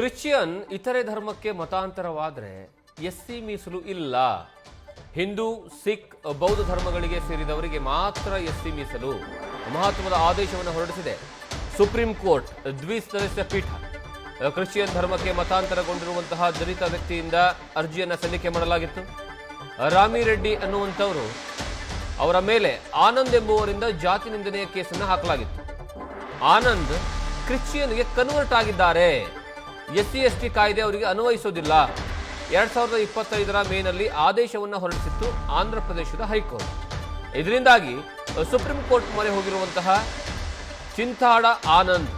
Christian ಇತರೆ ಧರ್ಮಕ್ಕೆ ಮತಾಂತರವಾದರೆ SC ಮೀಸಲು ಇಲ್ಲ. ಹಿಂದೂ, ಸಿಖ್, ಬೌದ್ಧ ಧರ್ಮಗಳಿಗೆ ಸೇರಿದವರಿಗೆ ಮಾತ್ರ ಎಸ್ಸಿ ಮೀಸಲು. ಮಹತ್ವದ ಆದೇಶವನ್ನು ಹೊರಡಿಸಿದೆ ಸುಪ್ರೀಂ ಕೋರ್ಟ್ ದ್ವಿಸದಸ್ಯ ಪೀಠ. ಕ್ರಿಶ್ಚಿಯನ್ ಧರ್ಮಕ್ಕೆ ಮತಾಂತರಗೊಂಡಿರುವಂತಹ ದಲಿತ ವ್ಯಕ್ತಿಯಿಂದ ಅರ್ಜಿಯನ್ನು ಸಲ್ಲಿಕೆ ಮಾಡಲಾಗಿತ್ತು. ರಾಮಿರೆಡ್ಡಿ ಅನ್ನುವಂಥವರು ಅವರ ಮೇಲೆ ಆನಂದ್ ಎಂಬುವರಿಂದ ಜಾತಿ ನಿಂದನೆಯ ಕೇಸನ್ನು ಹಾಕಲಾಗಿತ್ತು. ಆನಂದ್ ಕ್ರಿಶ್ಚಿಯನ್ಗೆ ಕನ್ವರ್ಟ್ ಆಗಿದ್ದಾರೆ. ಎಸ್ಸಿ ಎಸ್ಟಿ ಕಾಯ್ದೆ ಅವರಿಗೆ ಅನ್ವಯಿಸೋದಿಲ್ಲ. 2025ರ ಮೇನಲ್ಲಿ ಆದೇಶವನ್ನು ಹೊರಡಿಸಿತ್ತು ಆಂಧ್ರ ಪ್ರದೇಶದ ಹೈಕೋರ್ಟ್. ಇದರಿಂದಾಗಿ ಸುಪ್ರೀಂ ಕೋರ್ಟ್ ಮೊರೆ ಹೋಗಿರುವಂತಹ ಚಿಂತಾಡ ಆನಂದ್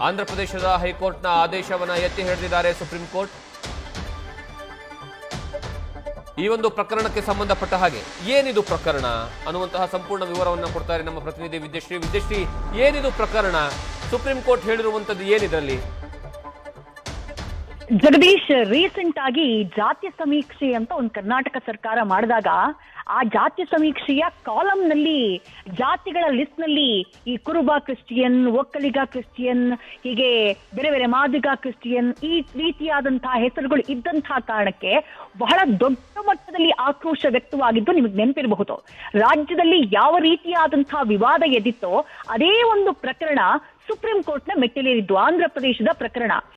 ಆಂಧ್ರ ಪ್ರದೇಶದ ಹೈಕೋರ್ಟ್ನ ಆದೇಶವನ್ನು ಎತ್ತಿ ಹಿಡಿದಿದ್ದಾರೆ ಸುಪ್ರೀಂ ಕೋರ್ಟ್. ಈ ಒಂದು ಪ್ರಕರಣಕ್ಕೆ ಸಂಬಂಧಪಟ್ಟ ಹಾಗೆ ಏನಿದು ಪ್ರಕರಣ ಅನ್ನುವಂತಹ ಸಂಪೂರ್ಣ ವಿವರವನ್ನು ಕೊಡ್ತಾರೆ ನಮ್ಮ ಪ್ರತಿನಿಧಿ ವಿದ್ಯಶ್ರೀ. ಏನಿದು ಪ್ರಕರಣ? ಸುಪ್ರೀಂ ಕೋರ್ಟ್ ಹೇಳಿರುವಂತದ್ದು ಏನಿದ್ರಲ್ಲಿ? ಜಗದೀಶ್, ರೀಸೆಂಟ್ ಆಗಿ ಜಾತಿ ಸಮೀಕ್ಷೆ ಅಂತ ಒಂದು ಕರ್ನಾಟಕ ಸರ್ಕಾರ ಮಾಡಿದಾಗ ಆ ಜಾತಿ ಸಮೀಕ್ಷೆಯ ಕಾಲಂ ನಲ್ಲಿ ಜಾತಿಗಳ ಲಿಸ್ಟ್ ನಲ್ಲಿ ಈ ಕುರುಬ ಕ್ರಿಶ್ಚಿಯನ್, ಒಕ್ಕಲಿಗ ಕ್ರಿಶ್ಚಿಯನ್, ಹೀಗೆ ಬೇರೆ ಬೇರೆ ಮಾದಿಗ ಕ್ರಿಶ್ಚಿಯನ್ ಈ ರೀತಿಯಾದಂತಹ ಹೆಸರುಗಳು ಇದ್ದಂತಹ ಕಾರಣಕ್ಕೆ ಬಹಳ ದೊಡ್ಡ ಮಟ್ಟದಲ್ಲಿ ಆಕ್ರೋಶ ವ್ಯಕ್ತವಾಗಿದ್ದು ನಿಮಗೆ ನೆನಪಿರಬಹುದು. ರಾಜ್ಯದಲ್ಲಿ ಯಾವ ರೀತಿಯಾದಂತಹ ವಿವಾದ ಎದ್ದಿತ್ತೋ ಅದೇ ಒಂದು ಪ್ರಕರಣ ಸುಪ್ರೀಂ ಕೋರ್ಟ್ನ ಮೆಟ್ಟಿಲೇರಿದ್ದು, ಆಂಧ್ರ ಪ್ರದೇಶದ ಪ್ರಕರಣ.